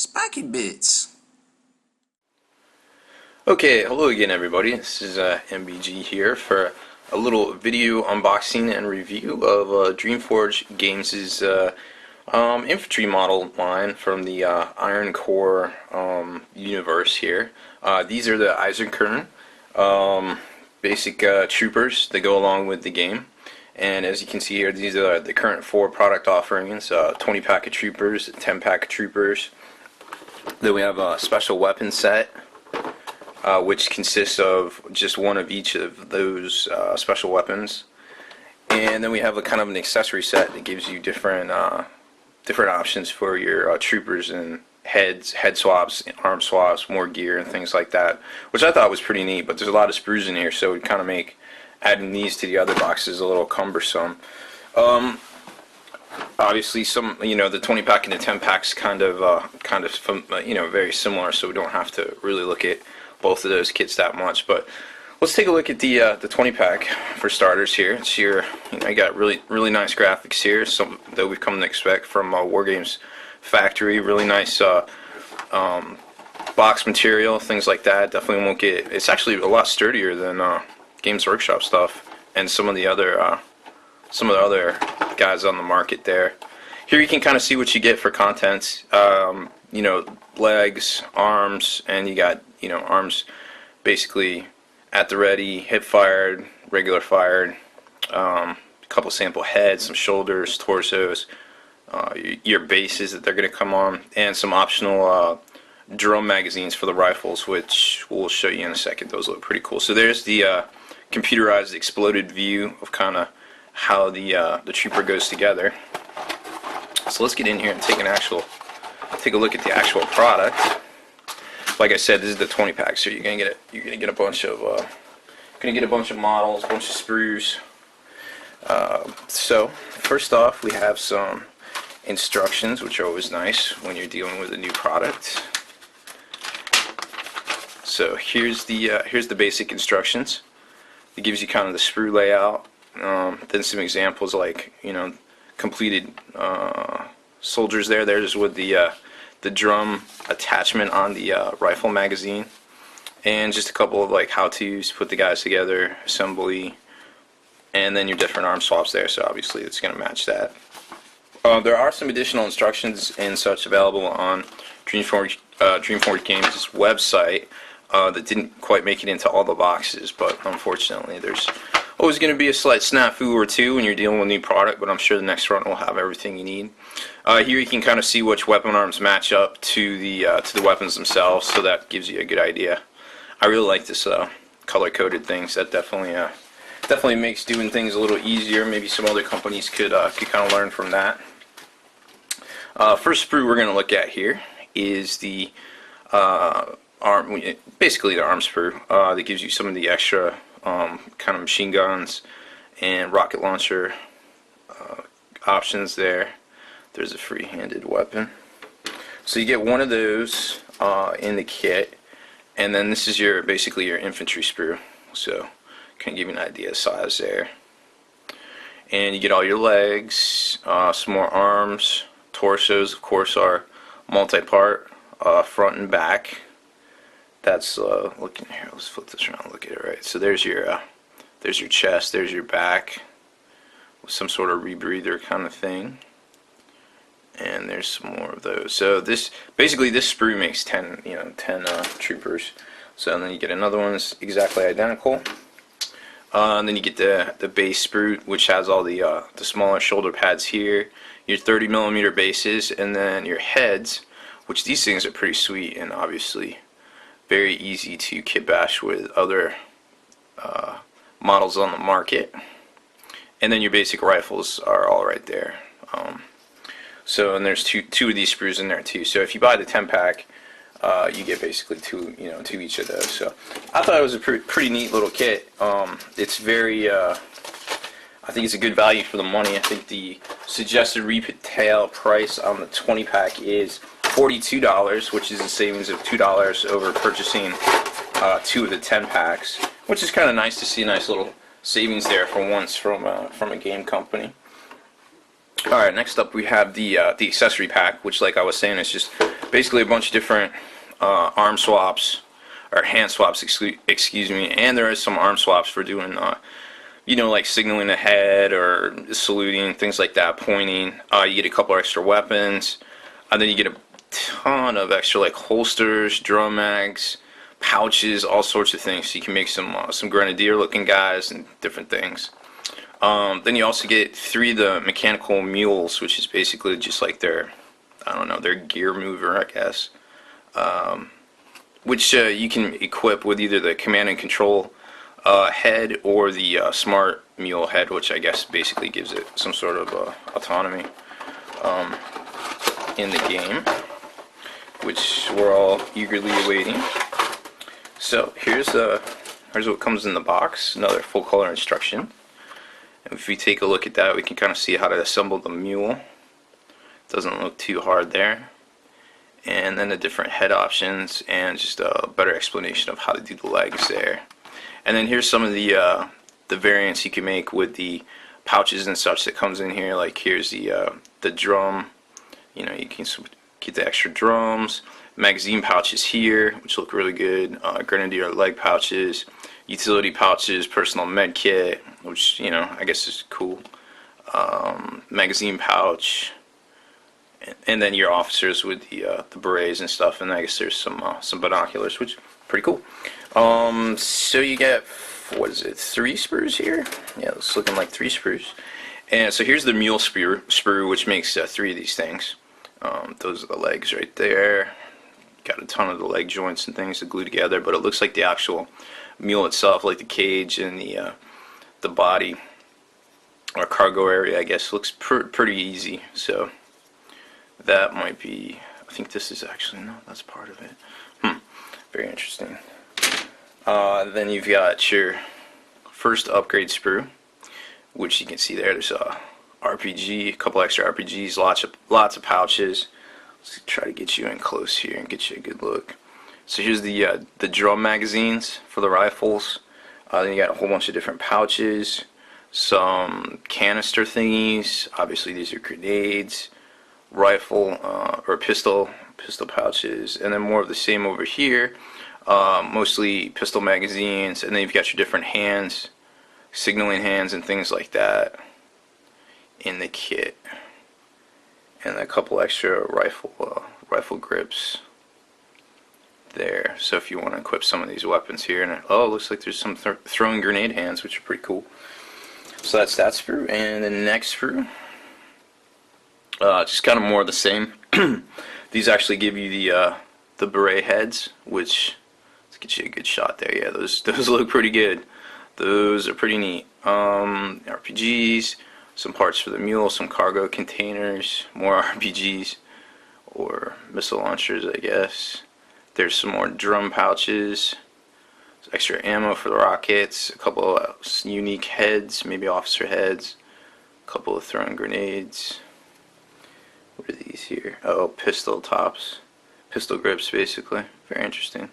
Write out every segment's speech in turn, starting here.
Spiky Bits. Okay, hello again everybody. This is MBG here for a little video unboxing and review of DreamForge-Games' infantry model line from the Iron Core universe here. These are the Eisenkern basic troopers that go along with the game. And as you can see here, these are the current 4 product offerings, 20 pack of troopers, 10 pack of troopers. Then we have a special weapon set, which consists of just one of each of those special weapons. And then we have a kind of an accessory set that gives you different options for your troopers and head swaps, arm swaps, more gear and things like that, which I thought was pretty neat. But there's a lot of sprues in here, so it kind of make adding these to the other boxes a little cumbersome. Obviously, the 20 pack and the 10 packs kind of very similar, so we don't have to really look at both of those kits that much. But let's take a look at the 20 pack for starters here. It's here. I got really nice graphics here, some that we've come to expect from WarGames Factory. Really nice box material, things like that. Definitely won't get. It's actually a lot sturdier than Games Workshop stuff and some of the other guys on the market there. Here you can kind of see what you get for contents. Legs, arms, and you got arms basically at the ready, hip fired, regular fired, a couple sample heads, some shoulders, torsos, your bases that they're going to come on, and some optional drum magazines for the rifles, which we'll show you in a second. Those look pretty cool. So there's the computerized exploded view of kind of how the trooper goes together. So let's get in here and take a look at the actual product. Like I said, this is the 20 pack, so you're gonna get a bunch of models, a bunch of sprues. So first off, we have some instructions, which are always nice when you're dealing with a new product. So here's the basic instructions. It gives you kind of the sprue layout, then some examples like completed soldiers there. There's with the drum attachment on the rifle magazine, and just a couple of like how-tos, put the guys together, assembly, and then your different arm swaps there. So obviously it's going to match that. There are some additional instructions and such available on DreamForge Games' website that didn't quite make it into all the boxes, but unfortunately there's always going to be a slight snafu or two when you're dealing with a new product, but I'm sure the next run will have everything you need. Here you can kind of see which weapon arms match up to the weapons themselves, so that gives you a good idea. I really like this color-coded things. That definitely makes doing things a little easier. Maybe some other companies could kind of learn from that. First sprue we're going to look at here is the basically the arm sprue that gives you some of the extra kind of machine guns and rocket launcher options there. There's a free-handed weapon. So you get one of those in the kit, and then this is basically your infantry sprue. So can give you an idea of size there. And you get all your legs, some more arms, torsos of course are multi-part, front and back. That's looking here. Let's flip this around and look at it right. So there's your chest, there's your back with some sort of rebreather kind of thing, and there's some more of those. So this sprue makes 10 troopers. So then you get another one that's exactly identical, and then you get the base sprue, which has all the smaller shoulder pads here, your 30mm bases, and then your heads, which these things are pretty sweet and obviously very easy to kit bash with other models on the market. And then your basic rifles are all right there. And there's two of these sprues in there too. So if you buy the 10 pack, you get basically two each of those. So I thought it was a pretty neat little kit. It's very I think it's a good value for the money. I think the suggested retail price on the 20 pack is $42, which is a savings of $2 over purchasing 2 of the 10 packs, which is kind of nice to see a nice little savings there for once from a game company. Alright, next up we have the accessory pack, which, like I was saying, is just basically a bunch of different arm swaps or hand swaps, excuse me, and there is some arm swaps for doing like signaling ahead or saluting, things like that, pointing. You get a couple extra weapons, and then you get a ton of extra like holsters, drum mags, pouches, all sorts of things. So you can make some grenadier looking guys and different things. Then you also get 3 of the mechanical mules, which is basically just like their, I don't know, their gear mover, I guess. Which you can equip with either the command and control head or the smart mule head, which I guess basically gives it some sort of autonomy in the game, which we're all eagerly awaiting. So here's what comes in the box, another full color instruction. If we take a look at that, we can kind of see how to assemble the mule. Doesn't look too hard there. And then the different head options and just a better explanation of how to do the legs there. And then here's some of the variants you can make with the pouches and such that comes in here. Like here's the drum. You can get the extra drums. Magazine pouches here, which look really good. Grenadier leg pouches. Utility pouches, personal med kit, which I guess is cool. Magazine pouch, and then your officers with the berets and stuff. And I guess there's some binoculars, which is pretty cool. So you get, what is it, 3 sprues here? Yeah, it's looking like 3 sprues. And so here's the mule sprue, which makes 3 of these things. Those are the legs right there. Got a ton of the leg joints and things to glue together, but it looks like the actual mule itself, like the cage and the body or cargo area, I guess, looks pretty easy. So that might be, I think this is actually, no, that's part of it. Very interesting. Then you've got your first upgrade sprue, which you can see there. There's a RPG, a couple extra RPGs, lots of pouches. Let's try to get you in close here and get you a good look. So here's the drum magazines for the rifles. Then you got a whole bunch of different pouches, some canister thingies. Obviously these are grenades, rifle or pistol pouches, and then more of the same over here. Mostly pistol magazines, and then you've got your different hands, signaling hands and things like that in the kit, and a couple extra rifle grips there. So if you want to equip some of these weapons here, and oh, it looks like there's some throwing grenade hands, which are pretty cool. So that's that sprue, and the next sprue, just kind of more of the same. These actually give you the beret heads, which, let's get you a good shot there. Yeah, those look pretty good. Those are pretty neat. RPGs, some parts for the mule, some cargo containers, more RPGs or missile launchers, I guess. There's some more drum pouches, extra ammo for the rockets, a couple of unique heads, maybe officer heads, a couple of throwing grenades. What are these here? Oh, pistol tops, pistol grips, basically. Very interesting.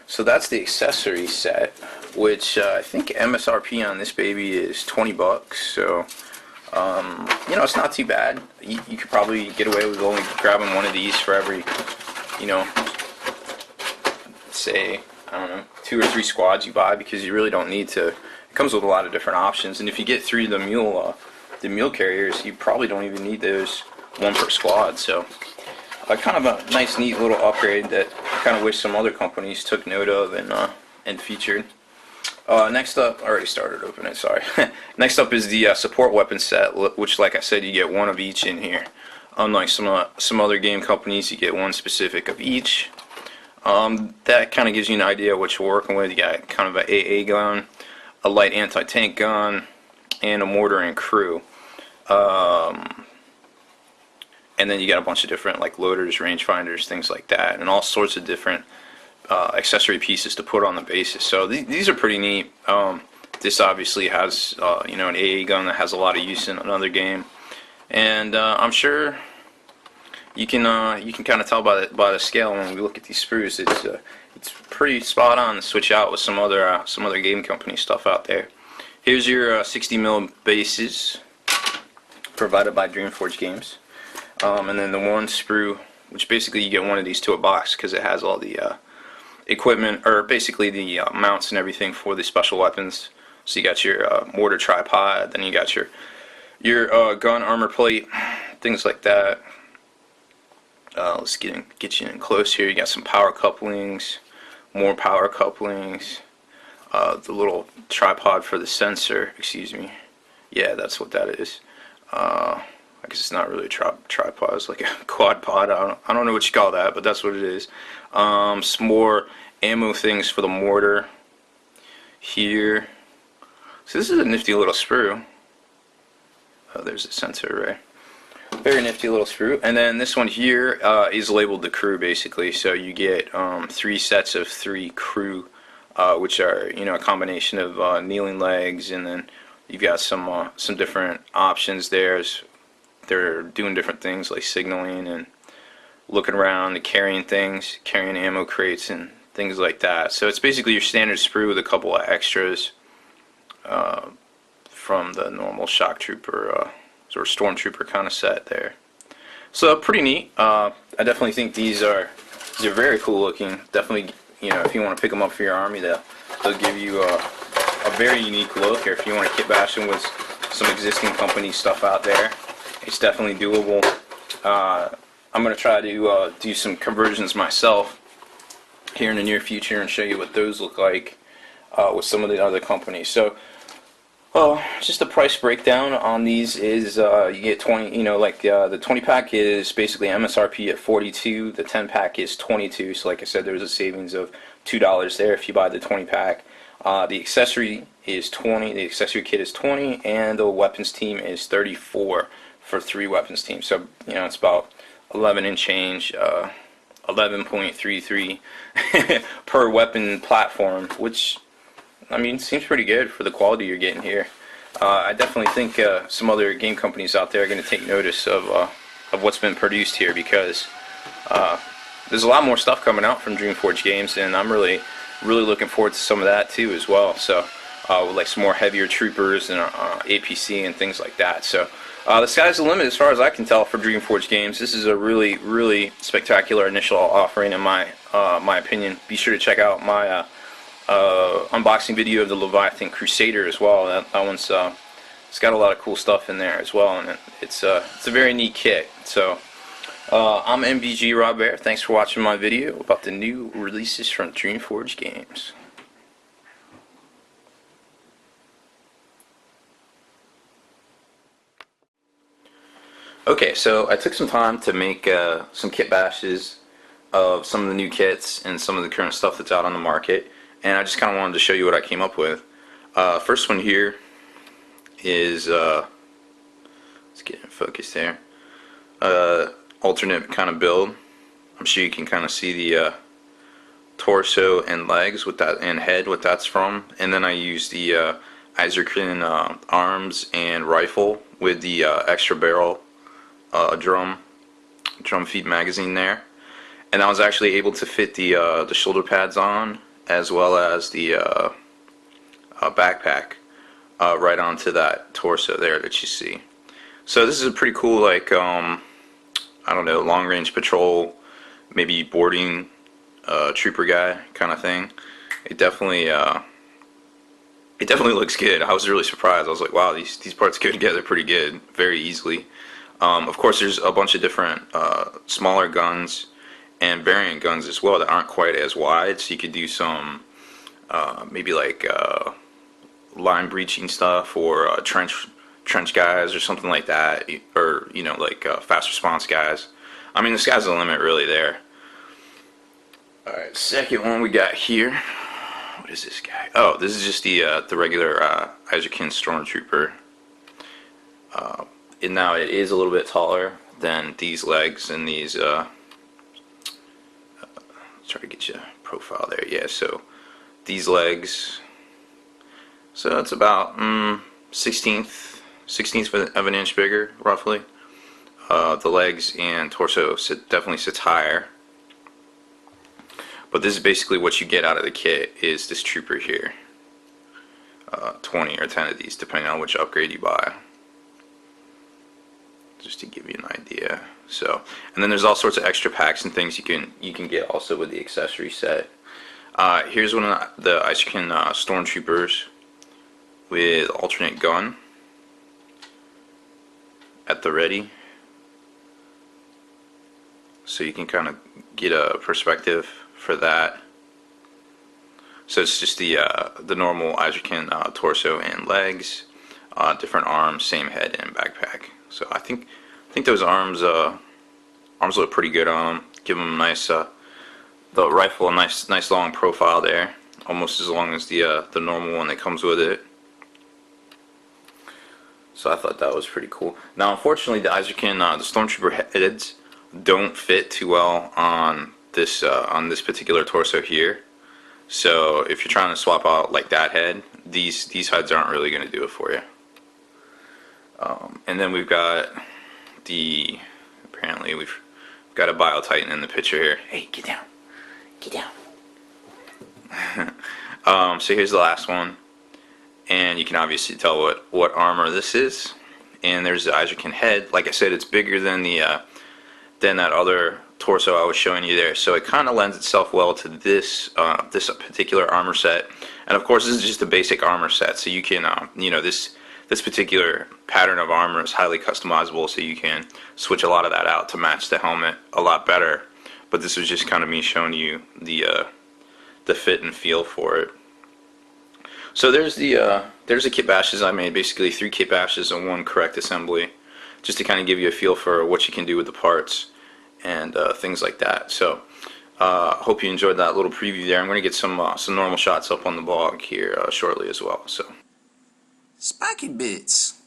So that's the accessory set, which I think MSRP on this baby is 20 bucks. So it's not too bad. You could probably get away with only grabbing one of these for every, say, I don't know, 2 or 3 squads you buy, because you really don't need to. It comes with a lot of different options, and if you get 3 of the mule carriers, you probably don't even need those, 1 per squad. So kind of a nice, neat little upgrade that I kind of wish some other companies took note of and featured. Next up, I already started opening it, sorry. Next up is the support weapon set, which, like I said, you get 1 of each in here. Unlike some other game companies, you get 1 specific of each. That kind of gives you an idea of what you're working with. You got kind of an AA gun, a light anti-tank gun, and a mortar and crew. And then you got a bunch of different like loaders, rangefinders, things like that, and all sorts of different accessory pieces to put on the bases. So these are pretty neat. This obviously has an AA gun that has a lot of use in another game, and I'm sure you can kind of tell by the scale when we look at these sprues. It's pretty spot on to switch out with some other game company stuff out there. Here's your 60 mil bases provided by DreamForge-Games. And then the 1 sprue which basically you get one of these to a box because it has all the equipment, or basically the mounts and everything for the special weapons. So you got your mortar tripod, then you got your gun armor plate, things like that. Let's get you in close here. You got some power couplings, more power couplings, the little tripod for the sensor, excuse me. Yeah, that's what that is. I guess it's not really a tripod, it's like a quad pod. I don't know what you call that, but that's what it is. Some more ammo things for the mortar here. So this is a nifty little sprue. Oh, there's a sensor array. Very nifty little sprue. And then this one here is labeled the crew, basically. So you get 3 sets of 3 crew, which are, you know, a combination of kneeling legs, and then you've got some different options there. They're doing different things like signaling and looking around, carrying things, carrying ammo crates and things like that. So it's basically your standard sprue with a couple of extras from the normal shock trooper or Stormtrooper kind of set there. So pretty neat. I definitely think these are very cool looking. Definitely, you know, if you want to pick them up for your army, they'll give you a very unique look. Or if you want to kit bash them with some existing company stuff out there, it's definitely doable. I'm going to try to do some conversions myself here in the near future and show you what those look like with some of the other companies. So just the price breakdown on these is you get 20, you know, like the 20 pack is basically MSRP at 42, the 10 pack is 22, so like I said, there's a savings of $2 there if you buy the 20 pack. The accessory is 20, the accessory kit is 20, and the weapons team is 34 for 3 weapons teams. So, you know, it's about 11 and change, 11.33 per weapon platform, which, I mean, seems pretty good for the quality you're getting here. I definitely think some other game companies out there are going to take notice of what's been produced here, because there's a lot more stuff coming out from DreamForge-Games, and I'm really looking forward to some of that too as well. So with like some more heavier troopers and APC and things like that. So the sky's the limit as far as I can tell for DreamForge-Games. This is a really spectacular initial offering in my opinion. Be sure to check out my unboxing video of the Leviathan Crusader as well. That one's it's got a lot of cool stuff in there as well, and it's a very neat kit. So I'm MVG Rob Bear. Thanks for watching my video about the new releases from DreamForge-Games. Okay, so I took some time to make some kit bashes of some of the new kits and some of the current stuff that's out on the market, and I just kind of wanted to show you what I came up with. First one here is, let's get in focus there, alternate kind of build. I'm sure you can kind of see the torso and legs with that, and head, what that's from. And then I used the Eisenkern arms and rifle with the extra barrel drum feed magazine there, and I was actually able to fit the shoulder pads on, as well as the backpack right onto that torso there that you see. So this is a pretty cool, like I don't know, long range patrol, maybe boarding trooper guy kind of thing. It definitely looks good. I was really surprised. I was like, wow, these parts go together pretty good, very easily. Of course, there's a bunch of different smaller guns and variant guns as well that aren't quite as wide, so you could do some maybe like line breaching stuff, or trench guys or something like that, or, you know, like fast response guys. I mean, the sky's the limit really there. Alright, second one we got here. What is this guy? Oh, this is just the regular Eisenkern Stormtrooper. And now it is a little bit taller than these legs and these. Let's try to get you a profile there. Yeah, so these legs. So it's about 16th of an inch bigger, roughly. The legs and torso definitely sits higher. But this is basically what you get out of the kit, is this trooper here. 20 or 10 of these, depending on which upgrade you buy. just to give you an idea. So, and then there's all sorts of extra packs and things you can get also with the accessory set. Here's one of the Eisenkern Stormtroopers with alternate gun at the ready, so you can kind of get a perspective for that. So it's just the normal Eisenkern torso and legs, different arms, same head and backpack. So I think those arms look pretty good on them. Give them a nice the rifle, a nice long profile there, almost as long as the normal one that comes with it. So I thought that was pretty cool. Now, unfortunately, the Eisenkern, the Stormtrooper heads don't fit too well on this particular torso here. So if you're trying to swap out like that head, these heads aren't really going to do it for you. And then we've got apparently we've got a Bio Titan in the picture here. Hey, get down, get down. So here's the last one. And you can obviously tell what armor this is. And there's the Eisenkern head. Like I said, it's bigger than that other torso I was showing you there. So it kind of lends itself well to this particular armor set. And of course, this is just a basic armor set. So you can this particular pattern of armor is highly customizable. So you can switch a lot of that out to match the helmet a lot better. But this was just kind of me showing you the fit and feel for it. So there's the kit bashes I made, basically 3 kit bashes and 1 correct assembly, just to kind of give you a feel for what you can do with the parts and things like that. So hope you enjoyed that little preview there. I'm going to get some normal shots up on the blog here shortly as well. So Spiky Bits.